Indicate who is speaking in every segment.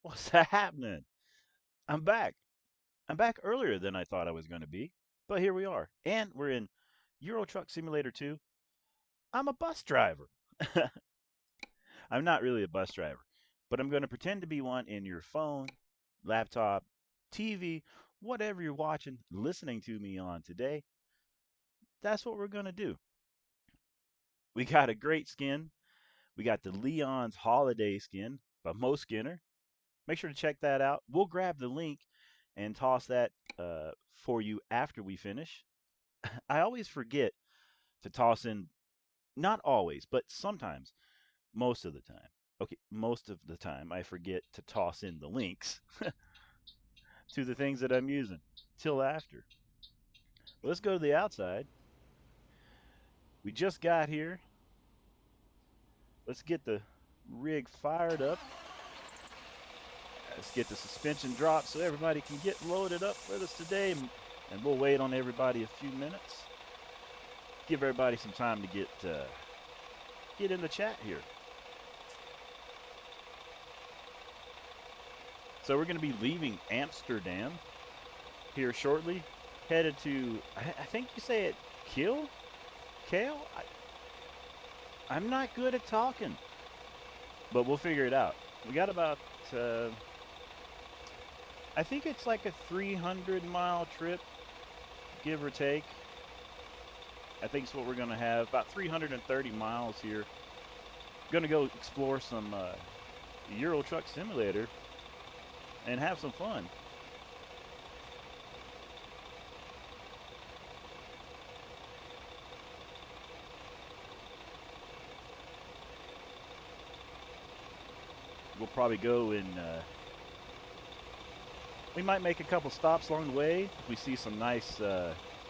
Speaker 1: What's happening? I'm back. I'm back earlier than I thought I was going to be, but here we are. And we're in Euro Truck Simulator 2. I'm a bus driver. I'm not really a bus driver, but I'm going to pretend to be one in your phone, laptop, TV, whatever you're watching, listening to me on today. That's what we're going to do. We got a great skin. We got the Leon's Holiday skin by Mo Skinner. Make sure to check that out. We'll grab the link and toss that for you after we finish. I always forget to toss in, not always, but sometimes, most of the time. Okay, most of the time, I forget to toss in the links to the things that I'm using till after. Let's go to the outside. We just got here. Let's get the rig fired up. Let's get the suspension dropped so everybody can get loaded up with us today. And we'll wait on everybody a few minutes. Give everybody some time to get in the chat here. So we're going to be leaving Amsterdam here shortly, headed to, I think you say it, Kale? I'm not good at talking, but we'll figure it out. We got about, I think it's like a 300-mile trip, give or take. I think it's what we're going to have, about 330 miles here. Going to go explore some Euro Truck Simulator and have some fun. We'll probably go and we might make a couple stops along the way if we see some nice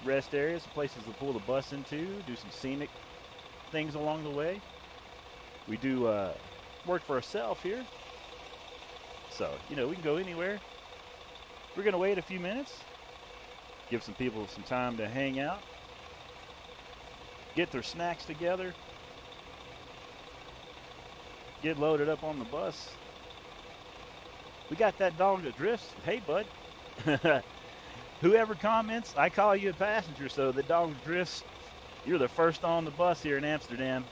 Speaker 1: rest areas, places to pull the bus into, do some scenic things along the way. We do work for ourselves here, so we can go anywhere. We're gonna wait a few minutes, give some people some time to hang out, get their snacks together, get loaded up on the bus. We got that dog that drifts. Hey, bud. Whoever comments, I call you a passenger. So the dog that drifts, you're the first on the bus here in Amsterdam.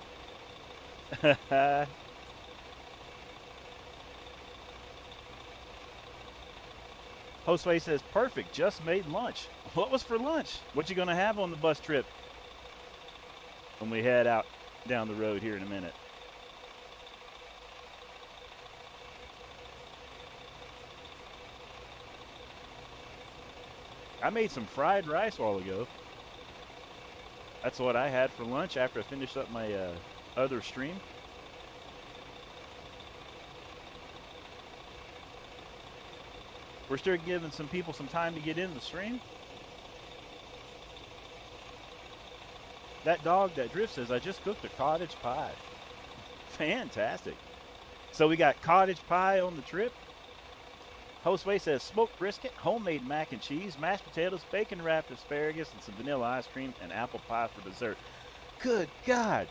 Speaker 1: Josue says, perfect, just made lunch. What was for lunch? What you gonna have on the bus trip when we head out down the road here in a minute? I made some fried rice a while ago. That's what I had for lunch after I finished up my other stream. We're still giving some people some time to get in the stream. That dog that drifts says, I just cooked a cottage pie. Fantastic. So we got cottage pie on the trip. Josue says smoked brisket, homemade mac and cheese, mashed potatoes, bacon wrapped asparagus, and some vanilla ice cream and apple pie for dessert. Good God.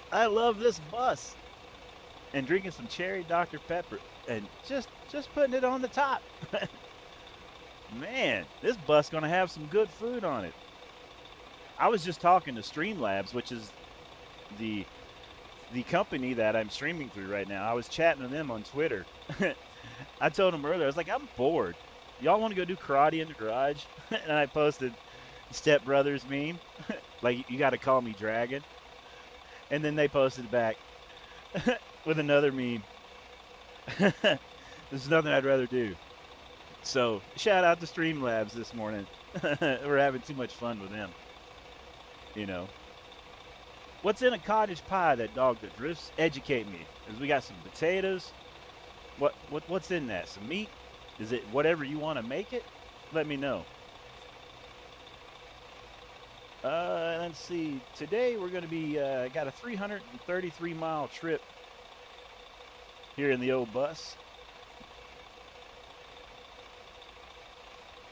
Speaker 1: I love this bus. And drinking some cherry Dr. Pepper and just putting it on the top. Man, this bus gonna have some good food on it. I was just talking to Streamlabs, which is the company that I'm streaming through right now. I was chatting to them on Twitter. I told them earlier, I was like, I'm bored. Y'all want to go do karate in the garage? And I posted Step Brothers meme, like you got to call me Dragon. And then they posted back with another meme. There's nothing I'd rather do. So shout out to Streamlabs this morning. We're having too much fun with them. What's in a cottage pie, that dog that drifts? Educate me. As we got some potatoes. What's in that? Some meat? Is it whatever you want to make it? Let me know. Let's see. Today we're going to be got a 333-mile trip here in the old bus.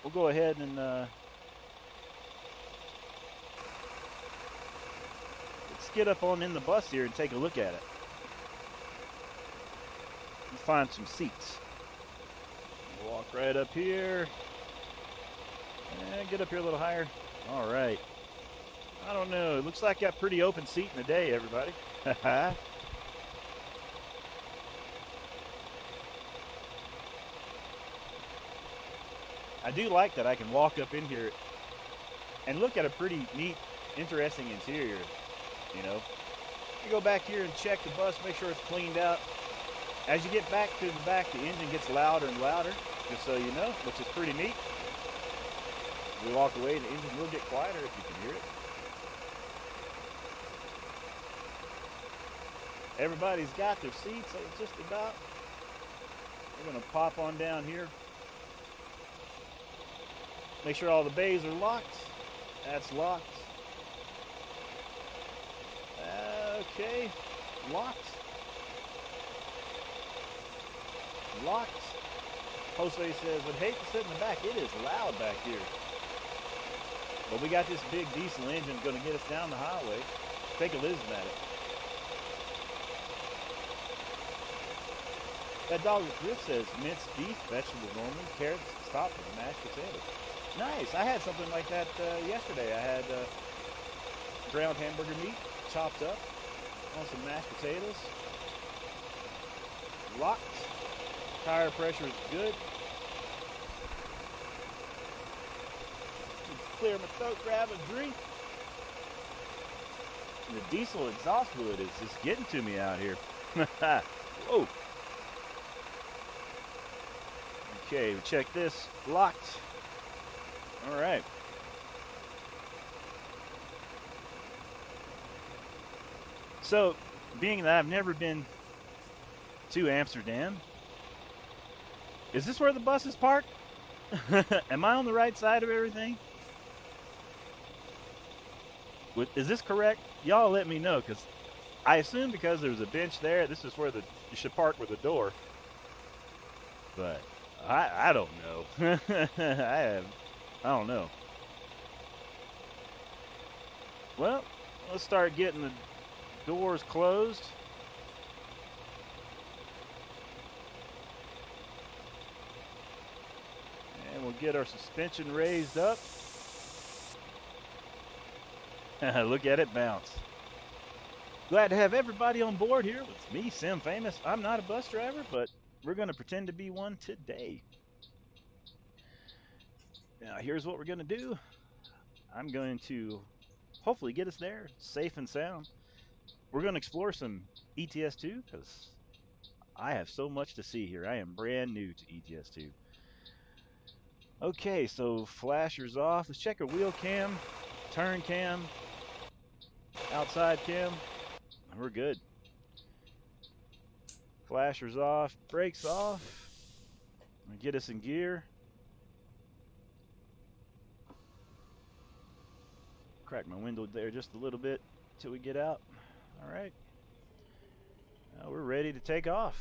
Speaker 1: We'll go ahead and let's get up on in the bus here and take a look at it. find some seats. Walk right up here. And get up here a little higher. All right. I don't know. It looks like I got pretty open seat in the day, everybody. I do like that I can walk up in here and look at a pretty neat, interesting interior. You know, you go back here and check the bus, make sure it's cleaned out. As you get back to the back, the engine gets louder and louder, just so you know, which is pretty neat. We walk away, the engine will get quieter if you can hear it. Everybody's got their seats, just about. We're going to pop on down here. Make sure all the bays are locked. That's locked. Okay, locked. Locked. Jose says, would hate to sit in the back. It is loud back here. But we got this big diesel engine going to get us down the highway. Take a listen at it. That dog with Griff says minced beef, vegetables normally, carrots, topped with mashed potatoes. Nice. I had something like that yesterday. I had ground hamburger meat chopped up on some mashed potatoes. Locked. Tire pressure is good. Clear my throat, grab a drink. And the diesel exhaust fluid is just getting to me out here. Whoa. Okay, check this. Locked. All right. So, being that I've never been to Amsterdam, is this where the bus is parked? Am I on the right side of everything? Is this correct? Y'all let me know, because I assume because there's a bench there, this is where you should park with the door. But I don't know. I don't know. Well, let's start getting the doors closed. And we'll get our suspension raised up. Look at it bounce. Glad to have everybody on board here with me, Sim Famous. I'm not a bus driver, but we're going to pretend to be one today. Now, here's what we're going to do. I'm going to hopefully get us there safe and sound. We're going to explore some ETS2 because I have so much to see here. I am brand new to ETS2. Okay, so flashers off. Let's check our wheel cam, turn cam, outside cam. We're good. Flashers off, brakes off. Get us in gear. Crack my window there just a little bit till we get out. All right. Now we're ready to take off.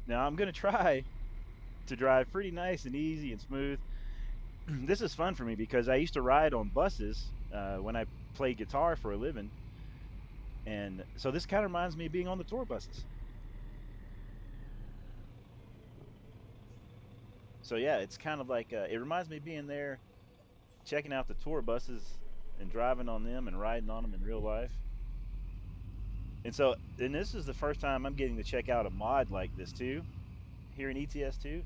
Speaker 1: Now I'm going to try to drive pretty nice and easy and smooth. This is fun for me because I used to ride on buses when I played guitar for a living. And so this kind of reminds me of being on the tour buses. So yeah, it's kind of like, it reminds me of being there, checking out the tour buses and driving on them and riding on them in real life. And this is the first time I'm getting to check out a mod like this too, here in ETS2.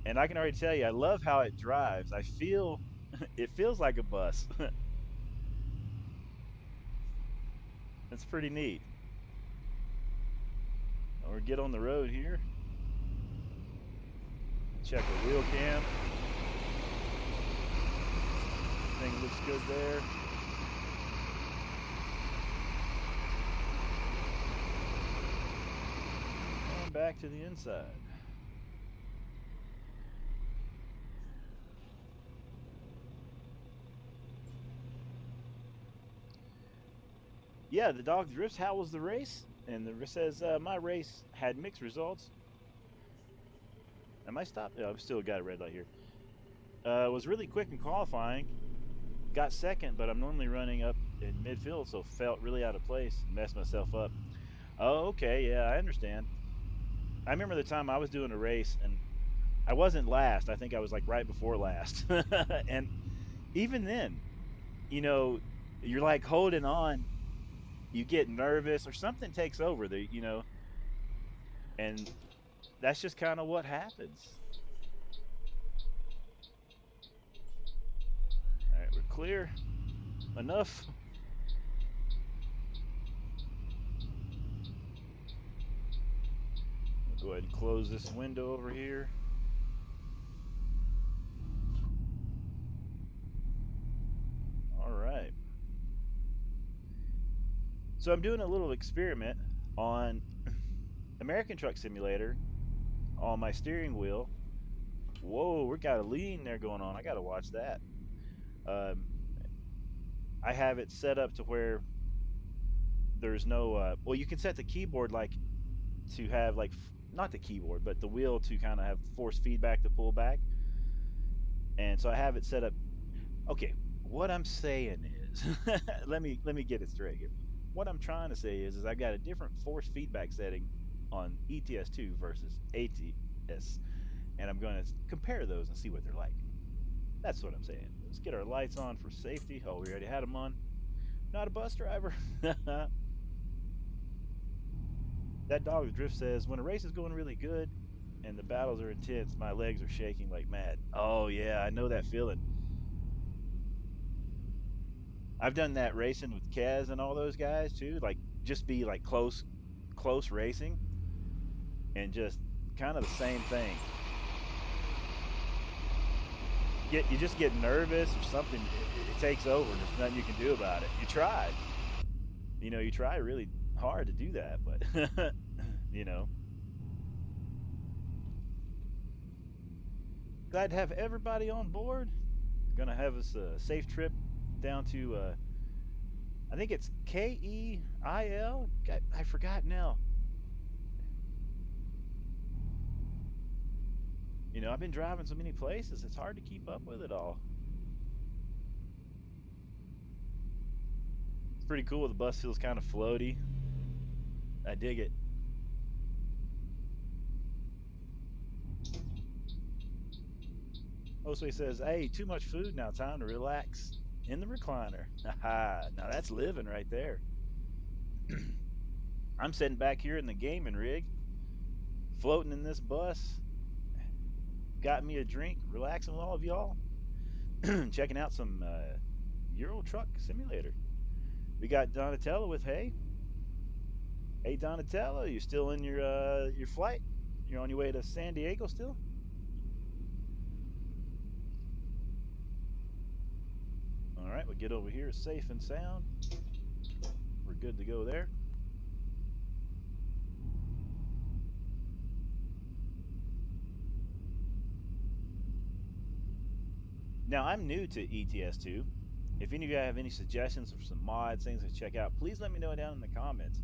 Speaker 1: And I can already tell you, I love how it drives. I feel, it feels like a bus. It's pretty neat. Or get on the road here. Check the wheel cam. Everything looks good there. And back to the inside. Yeah, the dog drifts. How was the race? And the says my race had mixed results. Am I stopped? Oh, I've still got a red light here. Was really quick in qualifying. Got second, but I'm normally running up in midfield, so felt really out of place and messed myself up. Oh, okay, yeah, I understand. I remember the time I was doing a race and I wasn't last. I think I was like right before last. And even then, you know, you're like holding on, you get nervous or something takes over and that's just kind of what happens. All right, we're clear enough. We'll go ahead and close this window over here. All right. So I'm doing a little experiment on American Truck Simulator on my steering wheel. Whoa, we got a lean there going on. I got to watch that. Um, I have it set up to where there's no. Well, you can set the keyboard like to have like not the keyboard, but the wheel to kind of have force feedback to pull back. And so I have it set up. Okay, what I'm saying is, let me get it straight here. What I'm trying to say is I've got a different force feedback setting on ETS2 versus ATS, and I'm going to compare those and see what they're like. That's what I'm saying. Let's get our lights on for safety. Oh, we already had them on. Not a bus driver. That dog drift says when a race is going really good and the battles are intense, my legs are shaking like mad. Oh yeah, I know that feeling. I've done that racing with Kaz and all those guys too. Like just be like close racing and just kind of the same thing. You just get nervous or something. It takes over. And there's nothing you can do about it. You try. You try really hard to do that, but you know, glad to have everybody on board. Gonna have us a safe trip down to I think it's Keil. I forgot now. I've been driving so many places, it's hard to keep up with it all. It's pretty cool. The bus feels kind of floaty. I dig it. Josue says, "Hey, too much food now. Time to relax in the recliner." Haha. Now that's living right there. I'm sitting back here in the gaming rig, floating in this bus. Got me a drink, relaxing with all of y'all, checking out some Euro Truck Simulator. We got Donatello with hey. Hey Donatello, you still in your flight? You're on your way to San Diego still? All right, we'll get over here safe and sound. We're good to go there. Now I'm new to ETS2. If any of you have any suggestions for some mods, things to check out, please let me know down in the comments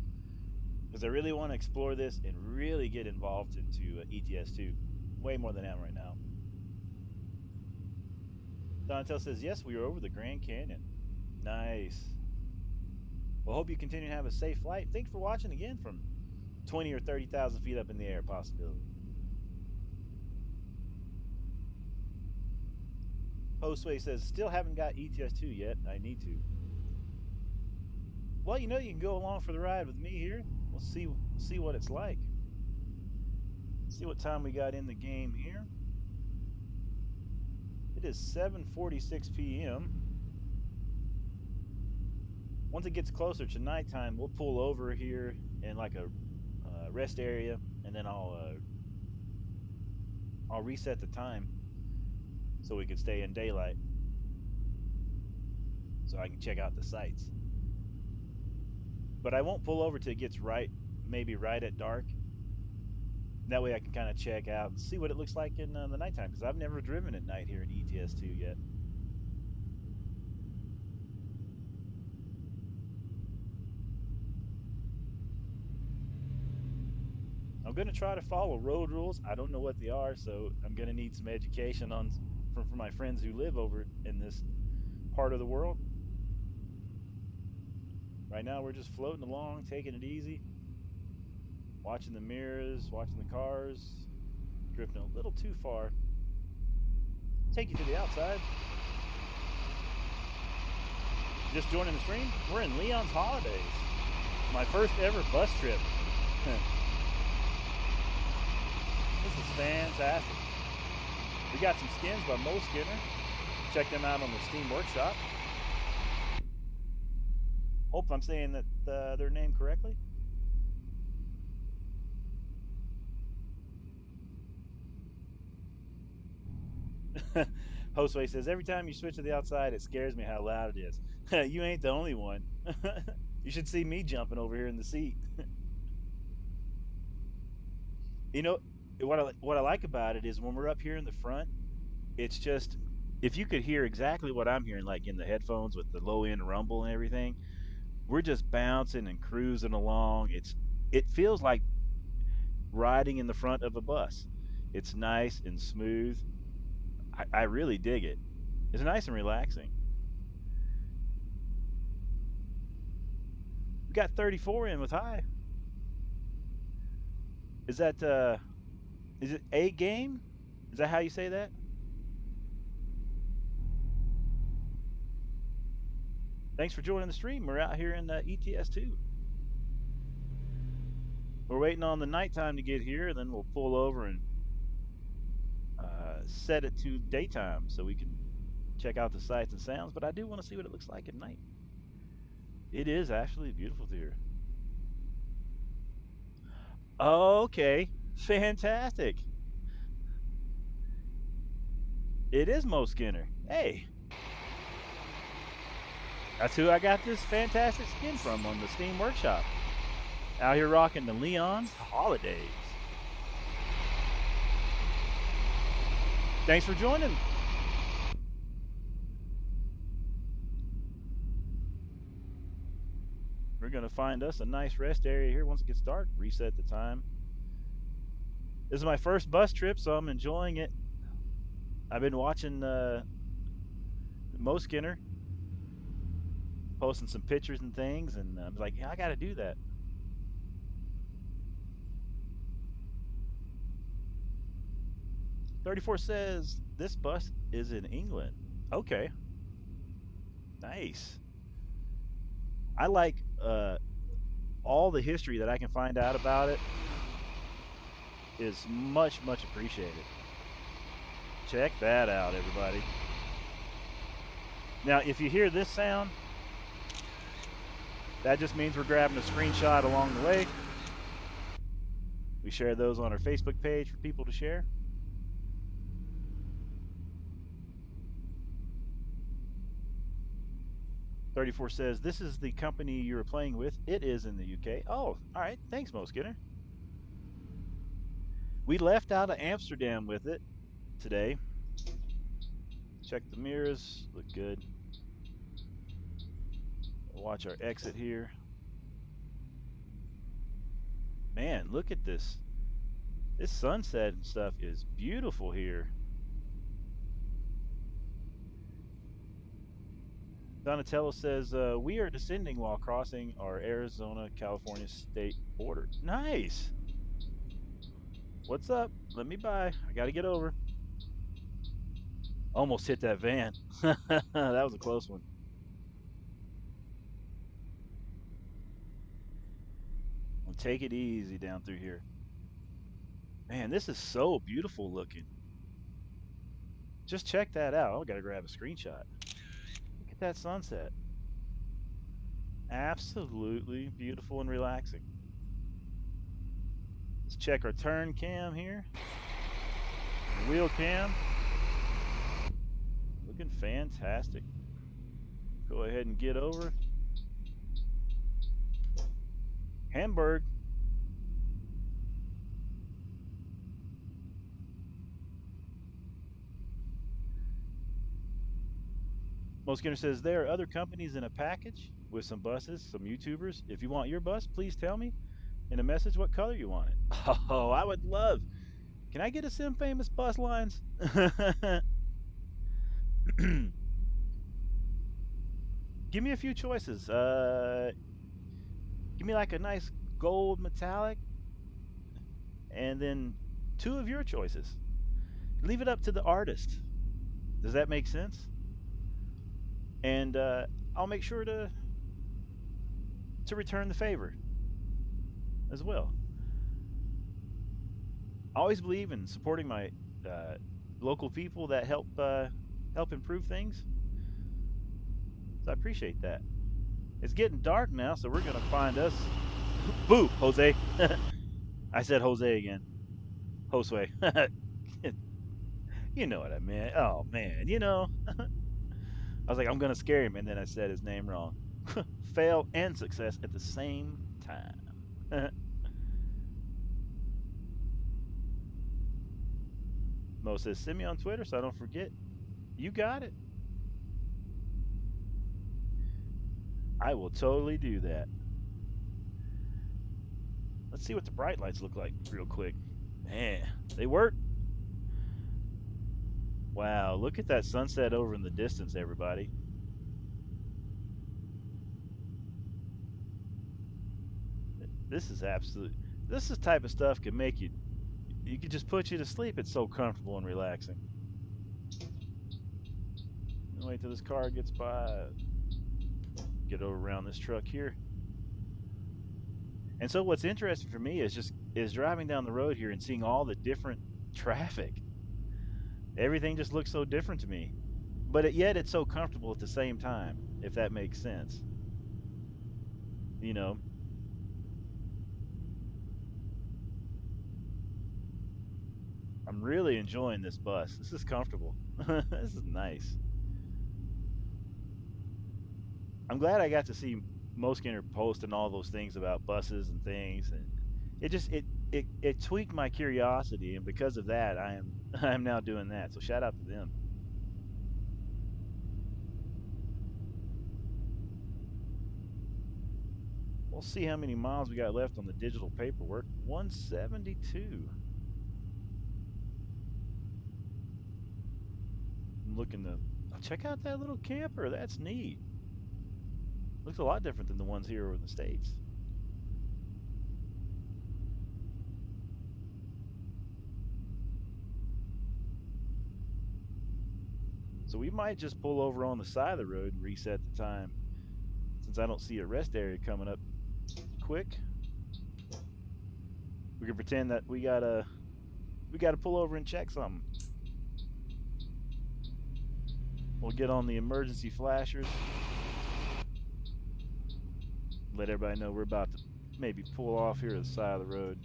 Speaker 1: because I really want to explore this and really get involved into ETS2 way more than I am right now. Donatello says, yes, we are over the Grand Canyon. Nice. Well, hope you continue to have a safe flight. Thanks for watching again from 20 or 30,000 feet up in the air, possibility. Josue says, still haven't got ETS2 yet. I need to. Well, you can go along for the ride with me here. We'll see what it's like. See what time we got in the game here. It is 7:46 p.m. Once it gets closer to nighttime, we'll pull over here in like a rest area, and then I'll reset the time so we can stay in daylight, so I can check out the sights. But I won't pull over till it gets maybe right at dark. That way I can kind of check out and see what it looks like in the nighttime because I've never driven at night here in ETS2 yet. I'm going to try to follow road rules. I don't know what they are, so I'm going to need some education from my friends who live over in this part of the world. Right now, we're just floating along, taking it easy, watching the mirrors, watching the cars, drifting a little too far. Take you to the outside. Just joining the stream. We're in Leon's Holidays. My first ever bus trip. This is fantastic. We got some skins by Mo Skinner. Check them out on the Steam Workshop. Hope I'm saying that their name correctly. Josue says, every time you switch to the outside, it scares me how loud it is. You ain't the only one. You should see me jumping over here in the seat. You know, what I like about it is when we're up here in the front, it's just if you could hear exactly what I'm hearing, like in the headphones with the low end rumble and everything, we're just bouncing and cruising along. It feels like riding in the front of a bus. It's nice and smooth. I really dig it. It's nice and relaxing. We got 34 in with high. Is that is it a game? Is that how you say that? Thanks for joining the stream. We're out here in ETS2. We're waiting on the nighttime to get here, and then we'll pull over and set it to daytime so we can check out the sights and sounds. But I do want to see what it looks like at night. It is actually beautiful here. Okay, fantastic. It is Mo Skinner. Hey, that's who I got this fantastic skin from on the Steam Workshop. Out here rocking the Leon's Holidays. Thanks for joining. We're going to find us a nice rest area here once it gets dark. Reset the time. This is my first bus trip, so I'm enjoying it. I've been watching Mo Skinner posting some pictures and things, and I was like, yeah, I got to do that. 34 says this bus is in England. Okay, nice. I like all the history that I can find out about it is much appreciated. Check that out, everybody. Now, if you hear this sound, that just means we're grabbing a screenshot along the way. We share those on our Facebook page for people to share. 34 says, this is the company you were playing with. It is in the UK. Oh, all right. Thanks, Mo Skinner. We left out of Amsterdam with it today. Check the mirrors. Look good. Watch our exit here. Man, look at this. This sunset and stuff is beautiful here. Donatello says, we are descending while crossing our Arizona-California state border. Nice. What's up? Let me by. I got to get over. Almost hit that van. That was a close one. Well, take it easy down through here. Man, this is so beautiful looking. Just check that out. I got to grab a screenshot. Look at that sunset. Absolutely beautiful and relaxing. Let's check our turn cam here. Wheel cam. Looking fantastic. Go ahead and get over. Hamburg. Moskinner says there are other companies in a package with some buses, some YouTubers. If you want your bus, please tell me in a message what color you want it. Oh, I would love. Can I get a Sim Famous bus lines? Give me a few choices. Give me like a nice gold metallic, and then two of your choices. Leave it up to the artist. Does that make sense? And I'll make sure to return the favor as well. I always believe in supporting my uh, local people that help improve things. So I appreciate that. It's getting dark now, so we're gonna find us. Boo, Jose. I said Jose again. Josue. You know what I meant. Oh man, I was like, I'm gonna scare him, and then I said his name wrong. Fail and success at the same time. Mo says, send me on Twitter so I don't forget. You got it. I will totally do that. Let's see what the bright lights look like real quick. Man, they work. Wow, look at that sunset over in the distance, everybody. This is absolute. This is type of stuff can make you. You could just put you to sleep. It's so comfortable and relaxing. Wait till this car gets by. Get over around this truck here. And so what's interesting for me is driving down the road here and seeing all the different traffic. Everything just looks so different to me. Yet it's so comfortable at the same time, if that makes sense. You know, I'm really enjoying this bus. This is comfortable. This is nice. I'm glad I got to see Moskinner posting all those things about buses and things, and it tweaked my curiosity, and because of that, I'm now doing that. So shout out to them. We'll see how many miles we got left on the digital paperwork. 172. I'm looking to check out that little camper. That's neat. Looks a lot different than the ones here in the States. So we might just pull over on the side of the road and reset the time since I don't see a rest area coming up quick. We can pretend that we gotta pull over and check something. We'll get on the emergency flashers. Let everybody know we're about to maybe pull off here to the side of the road.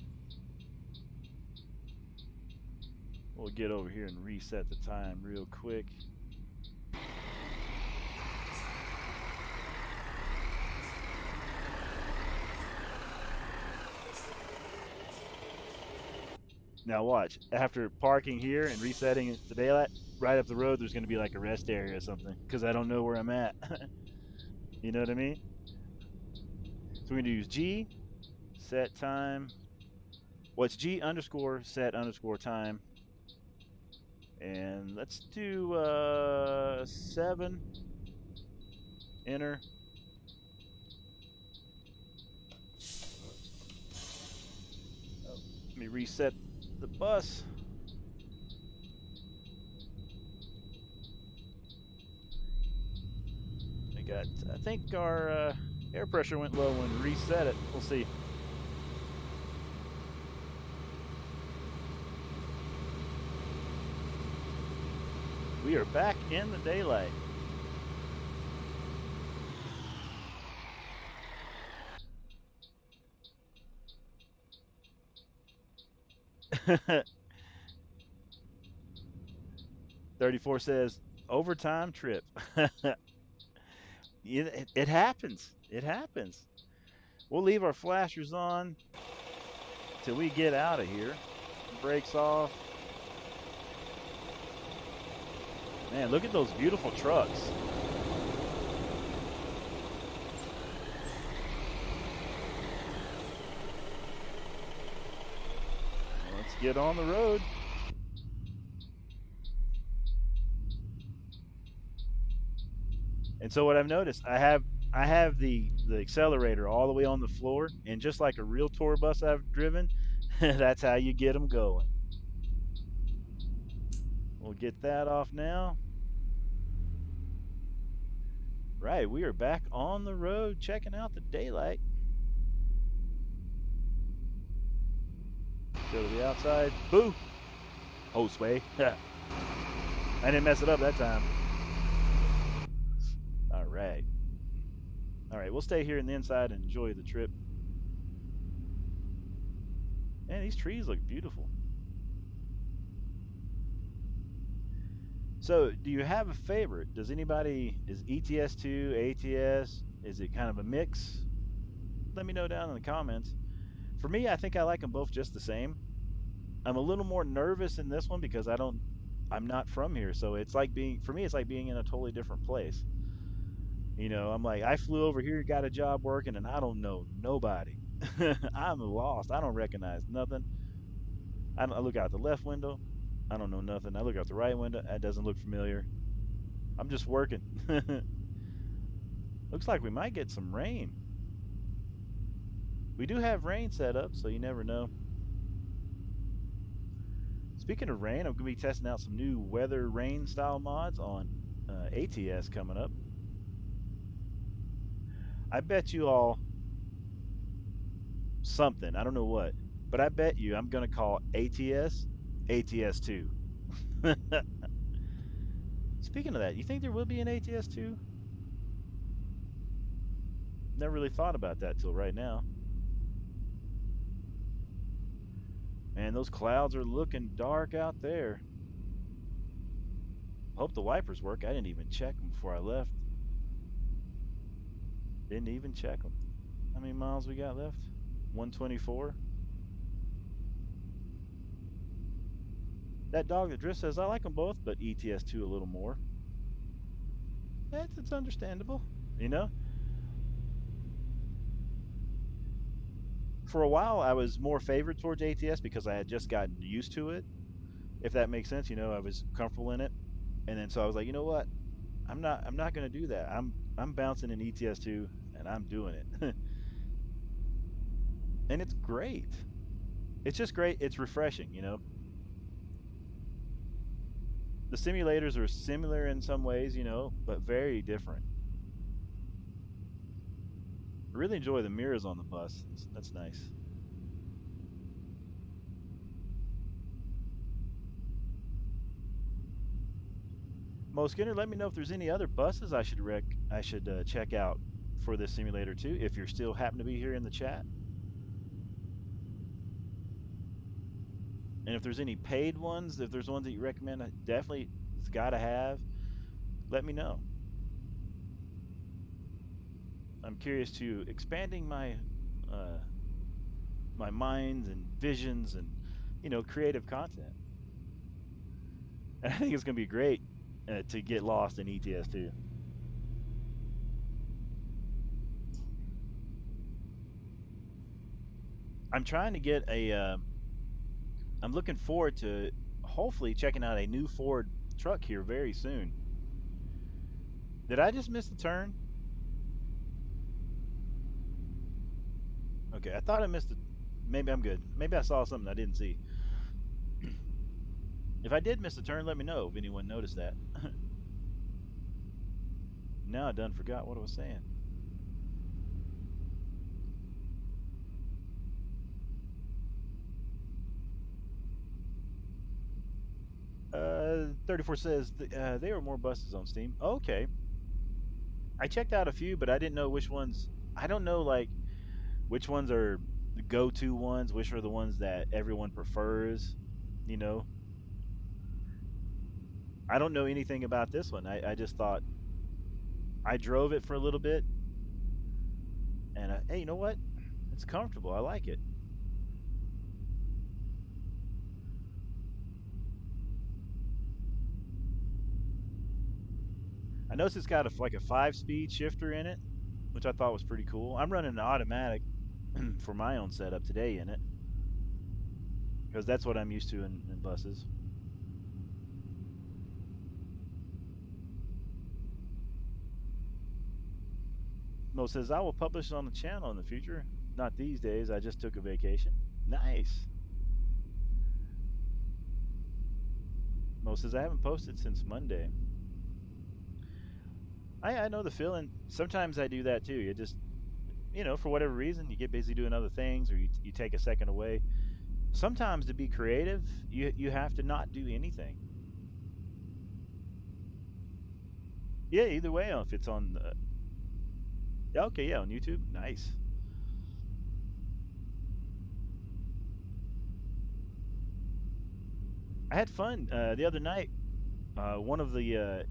Speaker 1: We'll get over here and reset the time real quick. Now watch. After parking here and resetting it to daylight, right up the road, there's going to be like a rest area or something because I don't know where I'm at. You know what I mean? So we're going to use G set time. What's G underscore set underscore time? And let's do 7. Enter. Oh, let me reset the bus. I think our air pressure went low when we reset it. We'll see. We are back in the daylight. $34 says overtime trip. It happens. It happens. We'll leave our flashers on till we get out of here. Brakes off. Man, look at those beautiful trucks. Let's get on the road. And so what I've noticed, I have the accelerator all the way on the floor, and just like a real tour bus I've driven, that's how you get them going. We'll get that off now. Right, we are back on the road checking out the daylight. Go to the outside. Boo! Hose way. I didn't mess it up that time. All right. All right, we'll stay here in the inside and enjoy the trip. Man, these trees look beautiful. So, do you have a favorite? Does anybody, is ETS2, ATS, is it kind of a mix? Let me know down in the comments. For me, I think I like them both just the same. I'm a little more nervous in this one because I'm not from here. So it's like being, for me, it's like being in a totally different place. I'm like, I flew over here, got a job working, and I don't know nobody. I'm lost. I don't recognize nothing. I look out the left window. I don't know nothing. I look out the right window. That doesn't look familiar. I'm just working. Looks like we might get some rain. We do have rain set up, so you never know. Speaking of rain, I'm going to be testing out some new weather rain style mods on ATS coming up. I bet you all something. I don't know what, but I bet you I'm going to call ATS ATS2. Speaking of that, you think there will be an ATS2? Never really thought about that till right now. Man, those clouds are looking dark out there. Hope the wipers work. I didn't even check them before I left. Didn't even check them. How many miles we got left? 124. That dog that drifts says I like them both, but ETS2 a little more. It's understandable. You know, for a while I was more favored towards ATS because I had just gotten used to it. If that makes sense, I was comfortable in it, and then so I was like, you know what? I'm not going to do that. I'm bouncing in ETS2 and I'm doing it. And it's great. It's just great. It's refreshing. The simulators are similar in some ways, but very different. I really enjoy the mirrors on the bus. That's nice. Mo Skinner, let me know if there's any other buses I should check out for this simulator too. If you're still happen to be here in the chat, and if there's any paid ones, if there's ones that you recommend, definitely it's got to have. Let me know. I'm curious to expanding uh, my minds and visions and creative content. And I think it's gonna be great to get lost in ETS too. I'm trying to get a. I'm looking forward to hopefully checking out a new Ford truck here very soon. Did I just miss the turn? Okay, I thought I missed it. Maybe I'm good. Maybe I saw something I didn't see. If I did miss a turn, let me know if anyone noticed that. Now I done forgot what I was saying. 34 says there are more buses on Steam. Okay, I checked out a few, but I didn't know which ones. I don't know like which ones are the go-to ones, which are the ones that everyone prefers. You know, I don't know anything about this one. I just thought I drove it for a little bit, and hey, you know what? It's comfortable. I like it. I noticed it's got like a 5-speed shifter in it, which I thought was pretty cool. I'm running an automatic for my own setup today in it because that's what I'm used to in buses. Mo says, I will publish it on the channel in the future. Not these days. I just took a vacation. Nice. Mo says, I haven't posted since Monday. I know the feeling. Sometimes I do that too. You just, for whatever reason, you get busy doing other things or you take a second away. Sometimes to be creative, you have to not do anything. Yeah, either way, if it's on, okay, yeah, on YouTube, nice. I had fun the other night. One of the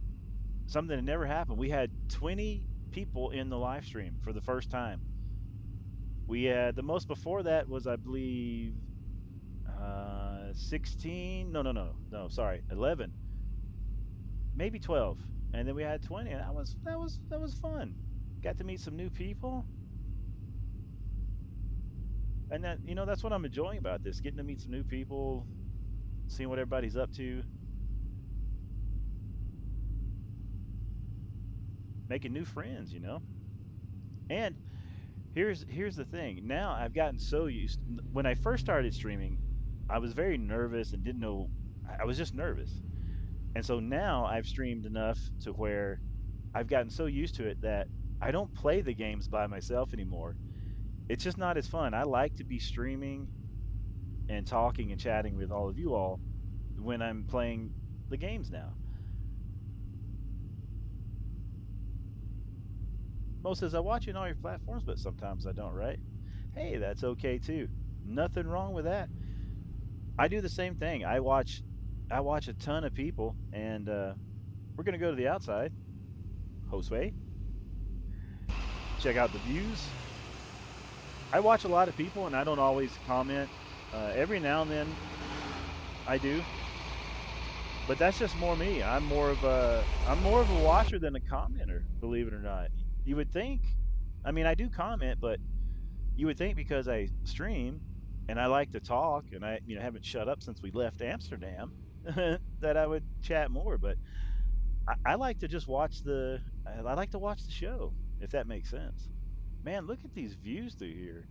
Speaker 1: something that never happened. We had 20 people in the live stream for the first time. We had the most before that was, I believe, 16. No. Sorry, 11, maybe 12, and then we had 20, and that was fun. Got to meet some new people, and that's what I'm enjoying about this: getting to meet some new people, seeing what everybody's up to, making new friends. And here's the thing. Now I've gotten so used. When I first started streaming, I was very nervous and didn't know. I was just nervous, and so now I've streamed enough to where I've gotten so used to it that I don't play the games by myself anymore. It's just not as fun. I like to be streaming and talking and chatting with all of you all when I'm playing the games now. Mo says I watch you on all your platforms, but sometimes I don't. Right? Hey, that's okay too. Nothing wrong with that. I do the same thing. I watch a ton of people, and we're gonna go to the outside. Josue, check out the views. I watch a lot of people, and I don't always comment. Every now and then I do, but that's just more me. I'm more of a watcher than a commenter. Believe it or not, you would think. I mean, I do comment, but you would think because I stream and I like to talk, and I haven't shut up since we left Amsterdam, that I would chat more. But I like to just watch the. I like to watch the show, if that makes sense. Man, look at these views through here.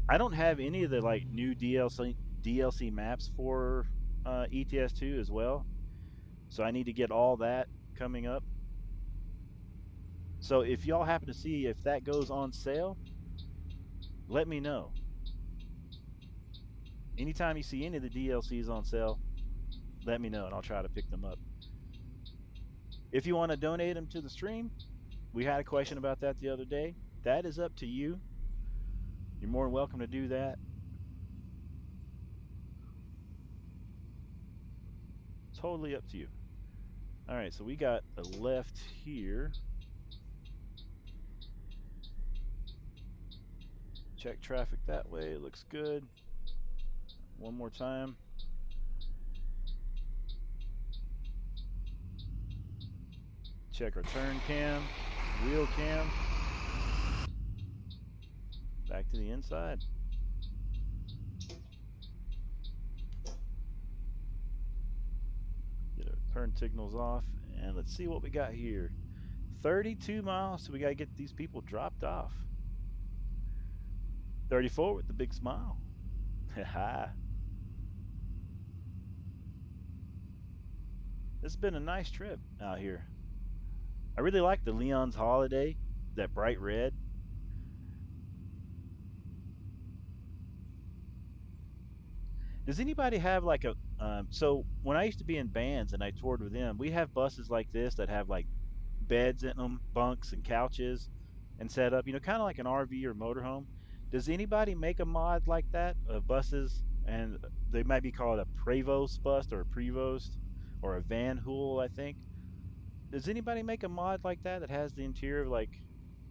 Speaker 1: I don't have any of the like new DLC maps for ETS2 as well, so I need to get all that coming up. So if y'all happen to see if that goes on sale, let me know. Anytime you see any of the DLCs on sale, let me know and I'll try to pick them up. If you want to donate them to the stream, we had a question about that the other day. That is up to you. You're more than welcome to do that. Totally up to you. All right, so we got a left here. Check traffic that way. It looks good. One more time. Check our turn cam, wheel cam. Back to the inside. Get our turn signals off, and let's see what we got here. 32 miles, so we got to get these people dropped off. 34 with the big smile. Haha. This has been a nice trip out here. I really like the Leon's Holiday, that bright red. Does anybody have like a so when I used to be in bands and I toured with them, we have buses like this that have like beds in them, bunks and couches and set up, kind of like an RV or motorhome. Does anybody make a mod like that of buses? And they might be called a Prevost bus or a Prevost or a Van Hool, I think. Does anybody make a mod like that that has the interior of like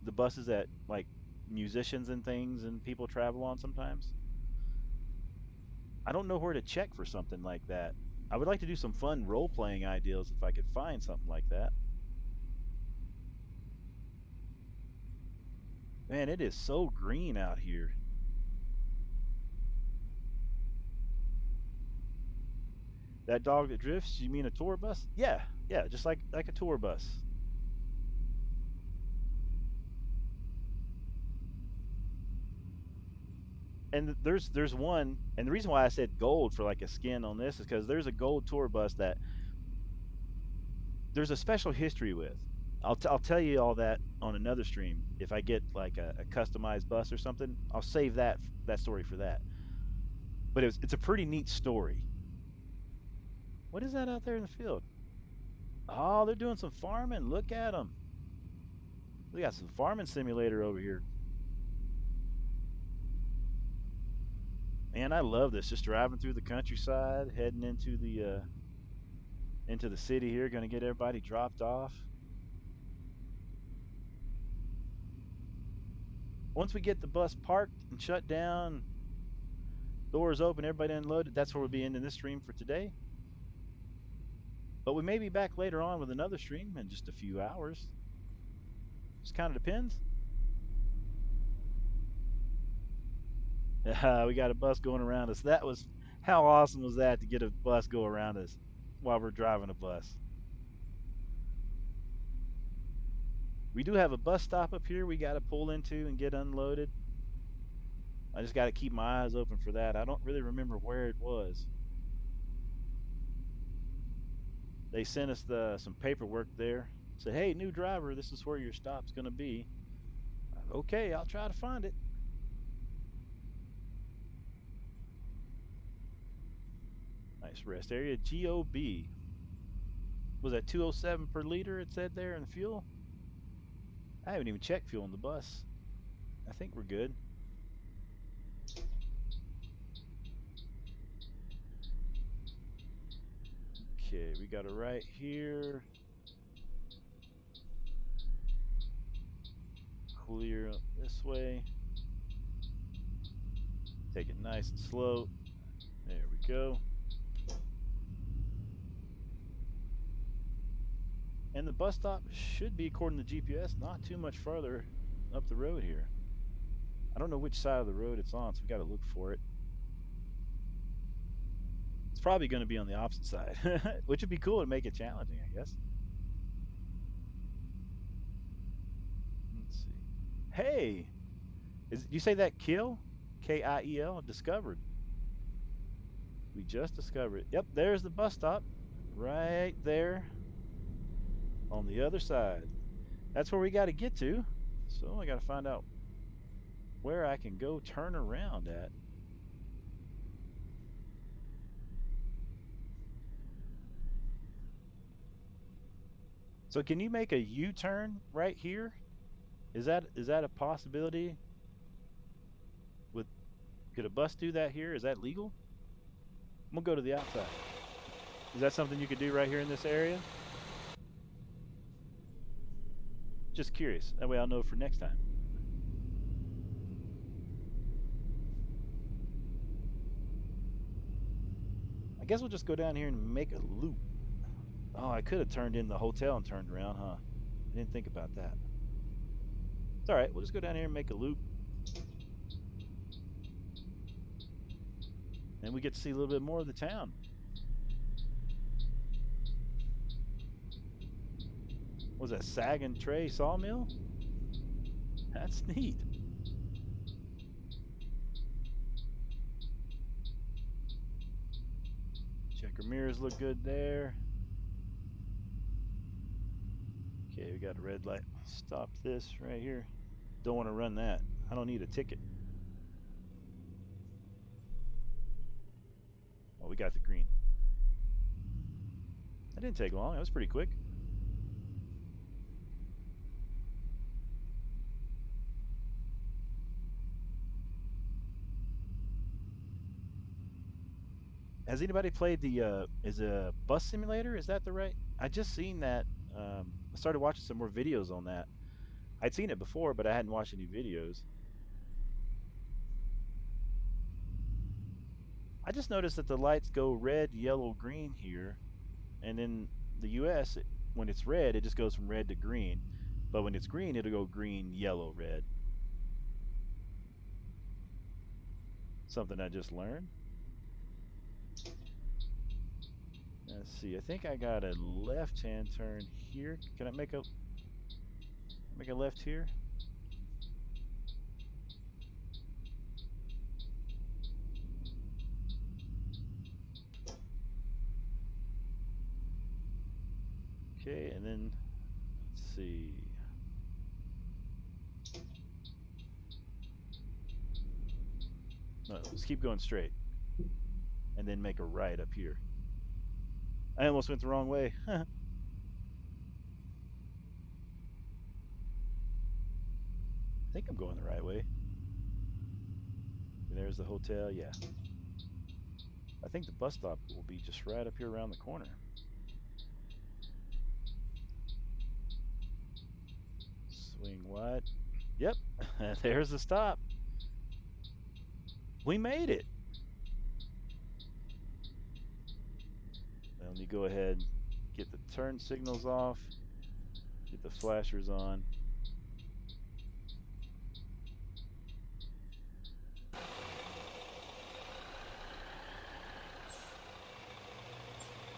Speaker 1: the buses that like musicians and things and people travel on sometimes? I don't know where to check for something like that. I would like to do some fun role playing ideas if I could find something like that. Man, it is so green out here. That dog that drifts, you mean a tour bus? Yeah, yeah, just like a tour bus. And there's one, and the reason why I said gold for like a skin on this is because there's a gold tour bus that there's a special history with. I'll tell you all that on another stream. If I get like a customized bus or something, I'll save that story for that. But it's a pretty neat story. What is that out there in the field? Oh, they're doing some farming. Look at them. We got some farming simulator over here. Man, I love this. Just driving through the countryside, heading into the city here, going to get everybody dropped off. Once we get the bus parked and shut down, doors open, everybody unloaded, that's where we'll be ending this stream for today. But we may be back later on with another stream in just a few hours. Just kind of depends. We got a bus going around us. That was how awesome was that to get a bus go around us while we're driving a bus. We do have a bus stop up here we got to pull into and get unloaded. I just got to keep my eyes open for that. I don't really remember where it was. They sent us some paperwork there. Said, "Hey, new driver, this is where your stop's going to be." Okay, I'll try to find it. Nice rest area. GOB. Was that 207 per liter? It said there in the fuel. I haven't even checked fuel in the bus. I think we're good. Okay, we got it right here. Clear up this way. Take it nice and slow. There we go. And the bus stop should be, according to GPS, not too much farther up the road here. I don't know which side of the road it's on, so we got to look for it. It's probably going to be on the opposite side, which would be cool to make it challenging, I guess. Let's see. Hey, you say that kill? Kiel discovered. We just discovered it. Yep, there's the bus stop right there on the other side. That's where we got to get to. So I got to find out where I can go turn around at. So can you make a U-turn right here? Is that a possibility? With Could a bus do that here? Is that legal? I'm gonna go to the outside. Is that something you could do right here in this area? Just curious. That way I'll know for next time. I guess we'll just go down here and make a loop. Oh, I could have turned in the hotel and turned around, huh? I didn't think about that. It's all right. We'll just go down here and make a loop, and we get to see a little bit more of the town. What was that, Sag and Tray Sawmill? That's neat. Checker mirrors look good there. Okay, we got a red light. Stop this right here. Don't want to run that. I don't need a ticket. Oh, we got the green. That didn't take long. That was pretty quick. Has anybody played the is a bus simulator? Is that the right? I just seen that. I started watching some more videos on that. I'd seen it before, but I hadn't watched any videos. I just noticed that the lights go red, yellow, green here, and in the US, when it's red, it just goes from red to green. But when it's green, it'll go green, yellow, red. Something I just learned. Let's see. I think I got a left-hand turn here. Can I make a left here? Okay, and then let's see. No, let's keep going straight, and then make a right up here. I almost went the wrong way. I think I'm going the right way. There's the hotel. Yeah. I think the bus stop will be just right up here around the corner. Swing wide. Yep. There's the stop. We made it. Let me go ahead and get the turn signals off, get the flashers on.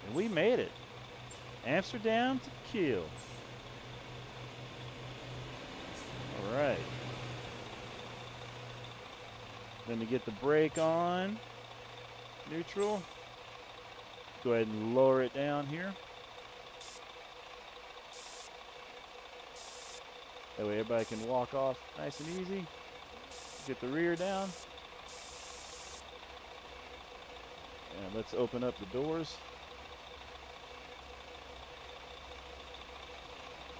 Speaker 1: And we made it. Amsterdam to Kiel. All right. Let me get the brake on. Neutral. Go ahead and lower it down here. That way everybody can walk off nice and easy. Get the rear down. And let's open up the doors.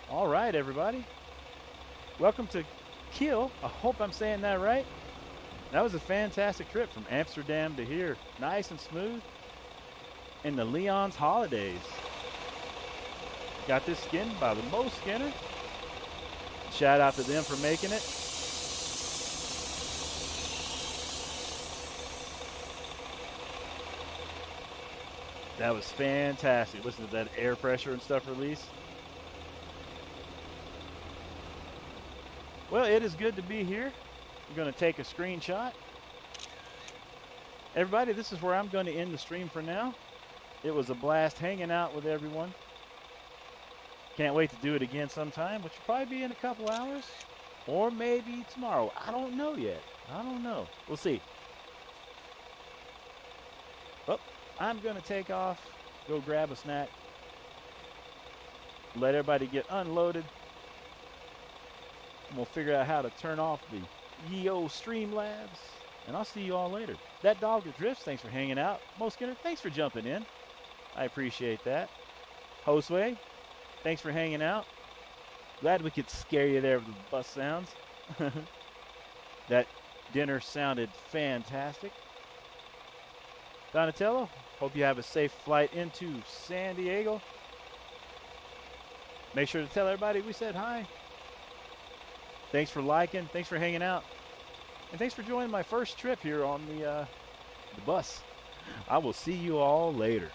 Speaker 1: All right, everybody. Welcome to Kiel. I hope I'm saying that right. That was a fantastic trip from Amsterdam to here. Nice and smooth. In the Leon's Holidays. Got this skinned by the Mo Skinner. Shout out to them for making it. That was fantastic. Listen to that air pressure and stuff release. Well, it is good to be here. I'm going to take a screenshot. Everybody, this is where I'm going to end the stream for now. It was a blast hanging out with everyone. Can't wait to do it again sometime, which will probably be in a couple hours. Or maybe tomorrow. I don't know yet. I don't know. We'll see. Well, I'm going to take off, go grab a snack, let everybody get unloaded, and we'll figure out how to turn off the Yo Streamlabs. And I'll see you all later. That dog that drifts, thanks for hanging out. Mo Skinner, thanks for jumping in. I appreciate that. Josue, thanks for hanging out. Glad we could scare you there with the bus sounds. That dinner sounded fantastic. Donatello, hope you have a safe flight into San Diego. Make sure to tell everybody we said hi. Thanks for liking. Thanks for hanging out. And thanks for joining my first trip here on the bus. I will see you all later.